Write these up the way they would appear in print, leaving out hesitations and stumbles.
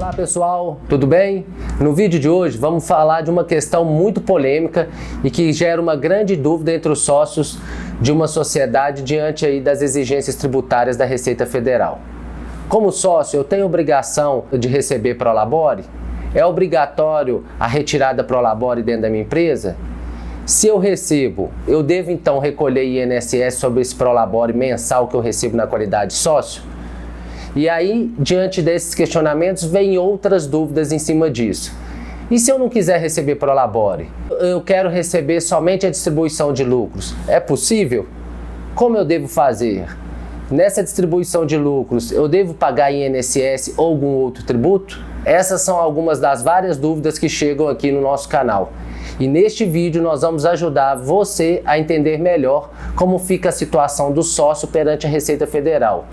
Olá pessoal, tudo bem? No vídeo de hoje vamos falar de uma questão muito polêmica e que gera uma grande dúvida entre os sócios de uma sociedade diante aí das exigências tributárias da Receita Federal. Como sócio, eu tenho obrigação de receber Prolabore? É obrigatório a retirada Prolabore dentro da minha empresa? Se eu recebo, eu devo então recolher INSS sobre esse Prolabore mensal que eu recebo na qualidade de sócio? E aí, diante desses questionamentos, vem outras dúvidas em cima disso. E se eu não quiser receber Prolabore? Eu quero receber somente a distribuição de lucros. É possível? Como eu devo fazer? Nessa distribuição de lucros, eu devo pagar INSS ou algum outro tributo? Essas são algumas das várias dúvidas que chegam aqui no nosso canal. E neste vídeo nós vamos ajudar você a entender melhor como fica a situação do sócio perante a Receita Federal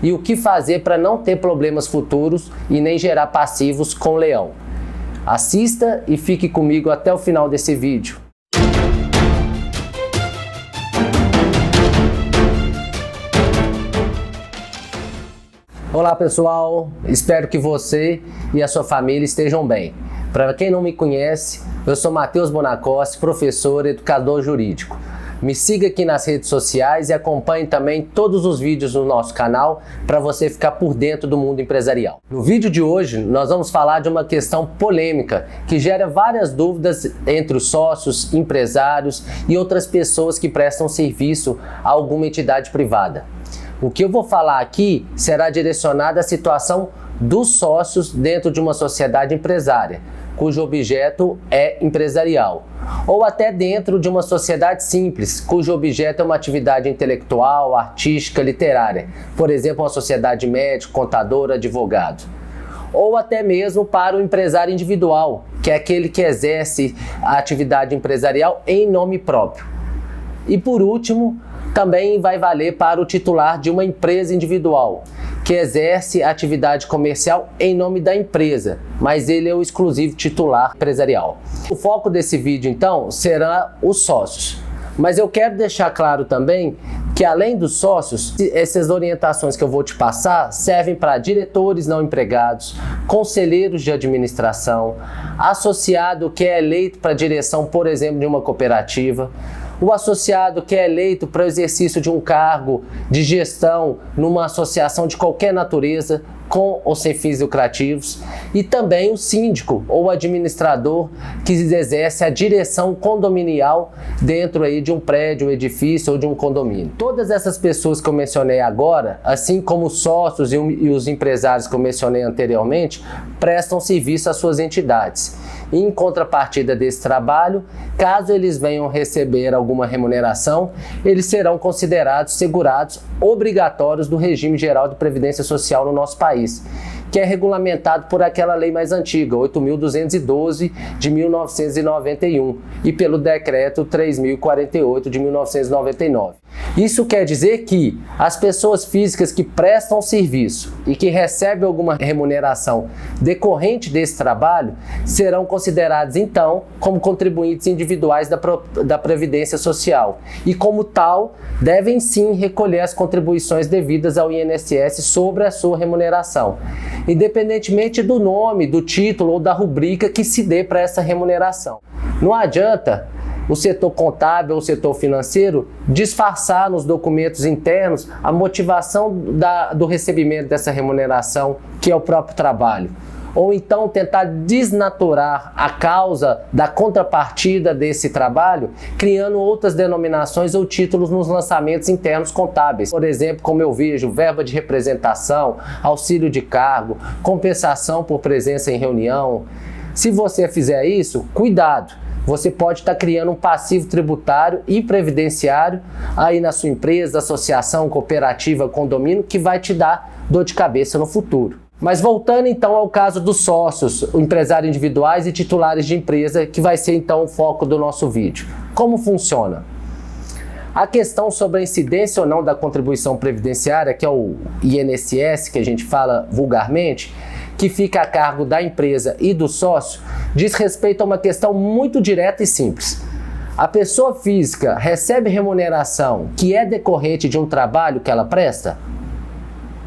e o que fazer para não ter problemas futuros e nem gerar passivos com o leão. Assista e fique comigo até o final desse vídeo. Olá pessoal, espero que você e a sua família estejam bem. Para quem não me conhece, eu sou Matheus Bonacossi, professor e educador jurídico. Me siga aqui nas redes sociais e acompanhe também todos os vídeos do nosso canal para você ficar por dentro do mundo empresarial. No vídeo de hoje, nós vamos falar de uma questão polêmica que gera várias dúvidas entre os sócios, empresários e outras pessoas que prestam serviço a alguma entidade privada. O que eu vou falar aqui será direcionado à situação dos sócios dentro de uma sociedade empresária, cujo objeto é empresarial, ou até dentro de uma sociedade simples, cujo objeto é uma atividade intelectual, artística, literária, por exemplo, uma sociedade médico, contador, advogado. Ou até mesmo para o empresário individual, que é aquele que exerce a atividade empresarial em nome próprio. E por último, também vai valer para o titular de uma empresa individual, que exerce atividade comercial em nome da empresa, mas ele é o exclusivo titular empresarial. O foco desse vídeo, então, será os sócios. Mas eu quero deixar claro também que, além dos sócios, essas orientações que eu vou te passar servem para diretores não empregados, conselheiros de administração, associado que é eleito para a direção, por exemplo, de uma cooperativa, o associado que é eleito para o exercício de um cargo de gestão numa associação de qualquer natureza, com ou sem fins lucrativos, e também o síndico ou administrador que exerce a direção condominial dentro aí de um prédio, um edifício ou de um condomínio. Todas essas pessoas que eu mencionei agora, assim como os sócios e os empresários que eu mencionei anteriormente, prestam serviço às suas entidades. E em contrapartida desse trabalho, caso eles venham receber alguma remuneração, eles serão considerados segurados obrigatórios do regime geral de previdência social no nosso país, que é regulamentado por aquela lei mais antiga, 8.212 de 1991 e pelo decreto 3.048 de 1999. Isso quer dizer que as pessoas físicas que prestam serviço e que recebem alguma remuneração decorrente desse trabalho serão consideradas então como contribuintes individuais da Previdência Social e, como tal, devem sim recolher as contribuições devidas ao INSS sobre a sua remuneração, independentemente do nome, do título ou da rubrica que se dê para essa remuneração. Não adianta o setor contábil ou o setor financeiro disfarçar nos documentos internos a motivação do recebimento dessa remuneração, que é o próprio trabalho. Ou então tentar desnaturar a causa da contrapartida desse trabalho, criando outras denominações ou títulos nos lançamentos internos contábeis. Por exemplo, como eu vejo, verba de representação, auxílio de cargo, compensação por presença em reunião. Se você fizer isso, cuidado! Você pode estar criando um passivo tributário e previdenciário aí na sua empresa, associação, cooperativa, condomínio, que vai te dar dor de cabeça no futuro. Mas voltando então ao caso dos sócios, empresários individuais e titulares de empresa, que vai ser então o foco do nosso vídeo. Como funciona? A questão sobre a incidência ou não da contribuição previdenciária, que é o INSS, que a gente fala vulgarmente, que fica a cargo da empresa e do sócio, diz respeito a uma questão muito direta e simples. A pessoa física recebe remuneração que é decorrente de um trabalho que ela presta?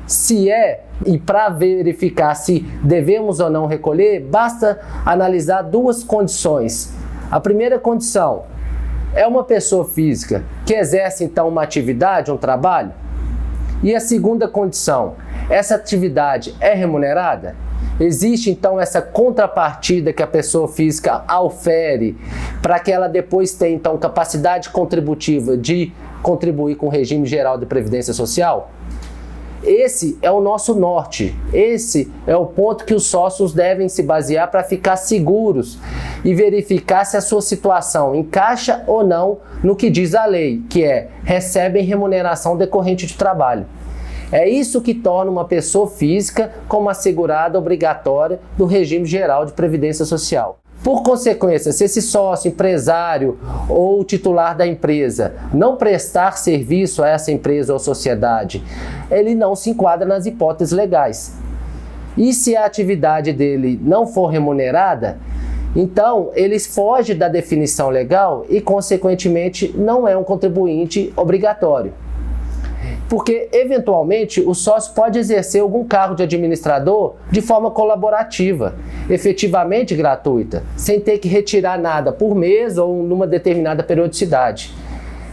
Se é, e para verificar se devemos ou não recolher, basta analisar duas condições. A primeira condição é uma pessoa física que exerce então uma atividade, um trabalho. E a segunda condição, essa atividade é remunerada? Existe então essa contrapartida que a pessoa física aufere para que ela depois tenha então capacidade contributiva de contribuir com o regime geral de previdência social? Esse é o nosso norte, esse é o ponto que os sócios devem se basear para ficar seguros e verificar se a sua situação encaixa ou não no que diz a lei, que é recebem remuneração decorrente de trabalho. É isso que torna uma pessoa física como assegurada obrigatória do regime geral de previdência social. Por consequência, se esse sócio, empresário ou titular da empresa não prestar serviço a essa empresa ou sociedade, ele não se enquadra nas hipóteses legais. E se a atividade dele não for remunerada, então ele foge da definição legal e, consequentemente, não é um contribuinte obrigatório. Porque, eventualmente, o sócio pode exercer algum cargo de administrador de forma colaborativa, efetivamente gratuita, sem ter que retirar nada por mês ou numa determinada periodicidade.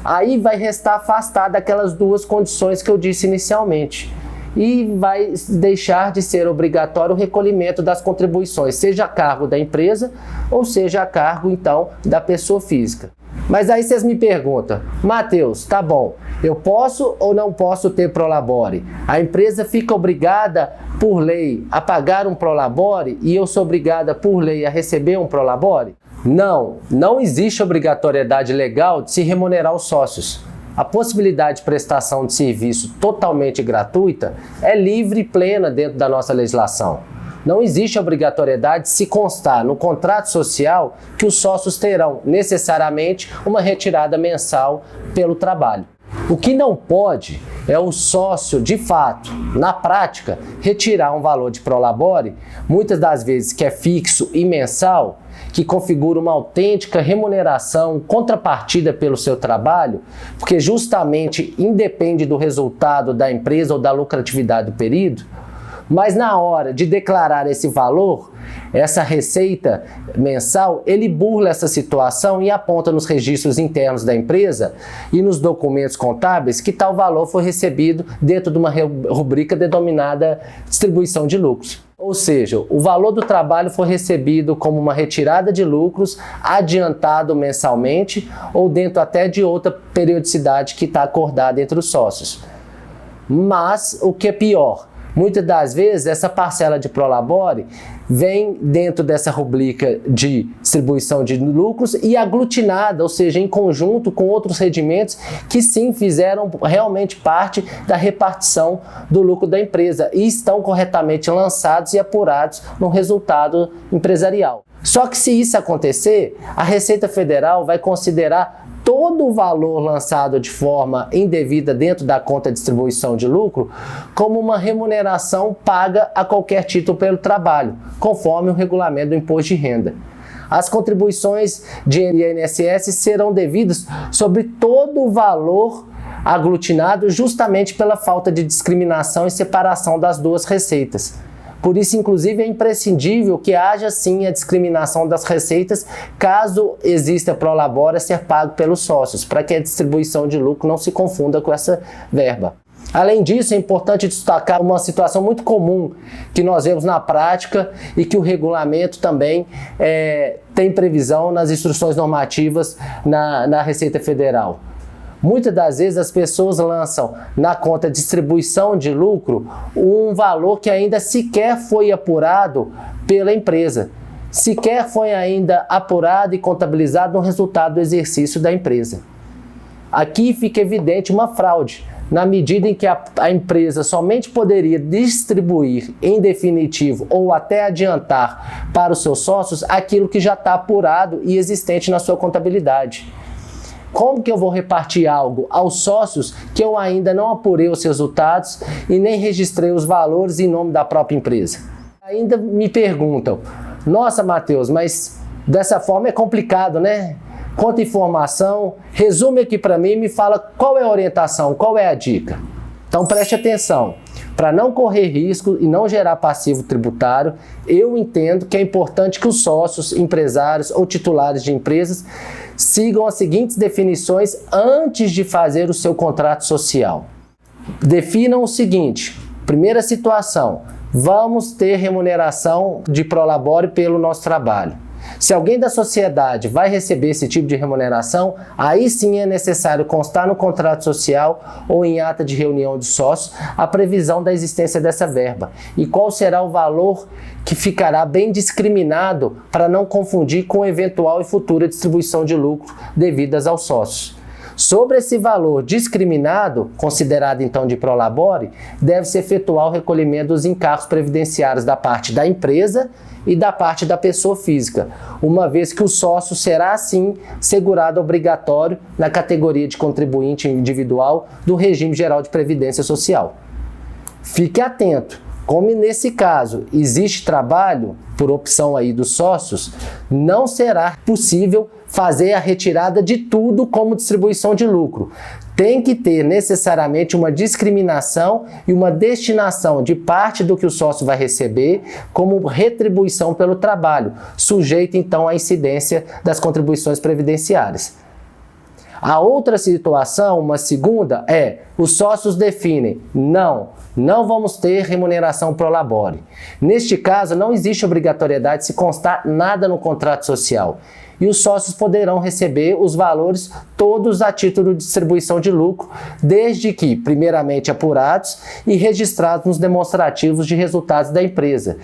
Aí vai restar afastado daquelas duas condições que eu disse inicialmente. E vai deixar de ser obrigatório o recolhimento das contribuições, seja a cargo da empresa ou seja a cargo, então, da pessoa física. Mas aí vocês me perguntam, Matheus, tá bom, eu posso ou não posso ter prolabore? A empresa fica obrigada por lei a pagar um prolabore e eu sou obrigada por lei a receber um prolabore? Não, não existe obrigatoriedade legal de se remunerar os sócios. A possibilidade de prestação de serviço totalmente gratuita é livre e plena dentro da nossa legislação. Não existe obrigatoriedade de se constar no contrato social que os sócios terão necessariamente uma retirada mensal pelo trabalho. O que não pode é o sócio, de fato, na prática, retirar um valor de prolabore, muitas das vezes que é fixo e mensal, que configura uma autêntica remuneração, contrapartida pelo seu trabalho, porque justamente independe do resultado da empresa ou da lucratividade do período, mas na hora de declarar esse valor, essa receita mensal, ele burla essa situação e aponta nos registros internos da empresa e nos documentos contábeis que tal valor foi recebido dentro de uma rubrica denominada distribuição de lucros. Ou seja, o valor do trabalho foi recebido como uma retirada de lucros adiantado mensalmente ou dentro até de outra periodicidade que está acordada entre os sócios. Mas o que é pior, muitas das vezes essa parcela de prolabore vem dentro dessa rubrica de distribuição de lucros e aglutinada, ou seja, em conjunto com outros rendimentos que sim fizeram realmente parte da repartição do lucro da empresa e estão corretamente lançados e apurados no resultado empresarial. Só que se isso acontecer, a Receita Federal vai considerar todo o valor lançado de forma indevida dentro da conta de distribuição de lucro como uma remuneração paga a qualquer título pelo trabalho, conforme o regulamento do imposto de renda. As contribuições de INSS serão devidas sobre todo o valor aglutinado justamente pela falta de discriminação e separação das duas receitas. Por isso, inclusive, é imprescindível que haja sim a discriminação das receitas caso exista prolabore a ser pago pelos sócios, para que a distribuição de lucro não se confunda com essa verba. Além disso, é importante destacar uma situação muito comum que nós vemos na prática e que o regulamento também tem previsão nas instruções normativas na Receita Federal. Muitas das vezes as pessoas lançam na conta de distribuição de lucro um valor que ainda sequer foi apurado pela empresa, sequer foi ainda apurado e contabilizado no resultado do exercício da empresa. Aqui fica evidente uma fraude, na medida em que a empresa somente poderia distribuir em definitivo ou até adiantar para os seus sócios aquilo que já está apurado e existente na sua contabilidade. Como que eu vou repartir algo aos sócios que eu ainda não apurei os resultados e nem registrei os valores em nome da própria empresa? Ainda me perguntam, nossa, Matheus, mas dessa forma é complicado, né? Conta informação, resume aqui para mim e me fala qual é a orientação, qual é a dica. Então preste atenção. Para não correr risco e não gerar passivo tributário, eu entendo que é importante que os sócios, empresários ou titulares de empresas sigam as seguintes definições antes de fazer o seu contrato social. Definam o seguinte: primeira situação, vamos ter remuneração de prolabore pelo nosso trabalho. Se alguém da sociedade vai receber esse tipo de remuneração, aí sim é necessário constar no contrato social ou em ata de reunião de sócios a previsão da existência dessa verba e qual será o valor que ficará bem discriminado para não confundir com eventual e futura distribuição de lucro devidas aos sócios. Sobre esse valor discriminado, considerado então de prolabore, deve-se efetuar o recolhimento dos encargos previdenciários da parte da empresa e da parte da pessoa física, uma vez que o sócio será assim segurado obrigatório na categoria de contribuinte individual do regime geral de previdência social. Fique atento, como nesse caso existe trabalho por opção aí dos sócios, não será possível fazer a retirada de tudo como distribuição de lucro. Tem que ter necessariamente uma discriminação e uma destinação de parte do que o sócio vai receber como retribuição pelo trabalho, sujeito então à incidência das contribuições previdenciárias. A outra situação, uma segunda, é os sócios definem, não vamos ter remuneração prolabore. Neste caso, não existe obrigatoriedade de se constar nada no contrato social e os sócios poderão receber os valores todos a título de distribuição de lucro, desde que, primeiramente, apurados e registrados nos demonstrativos de resultados da empresa,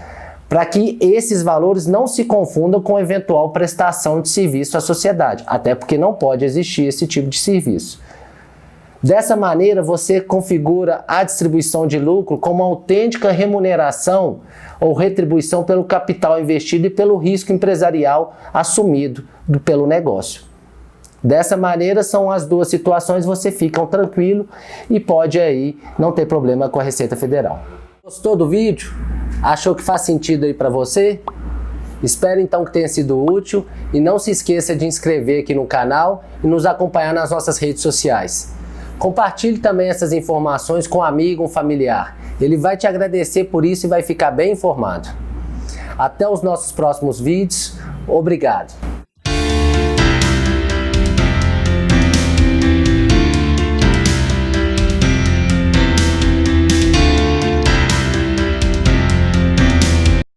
para que esses valores não se confundam com eventual prestação de serviço à sociedade, até porque não pode existir esse tipo de serviço. Dessa maneira, você configura a distribuição de lucro como uma autêntica remuneração ou retribuição pelo capital investido e pelo risco empresarial assumido pelo negócio. Dessa maneira, são as duas situações, você fica tranquilo e pode aí não ter problema com a Receita Federal. Gostou do vídeo? Achou que faz sentido aí para você? Espero então que tenha sido útil e não se esqueça de inscrever aqui no canal e nos acompanhar nas nossas redes sociais. Compartilhe também essas informações com um amigo, um familiar. Ele vai te agradecer por isso e vai ficar bem informado. Até os nossos próximos vídeos. Obrigado.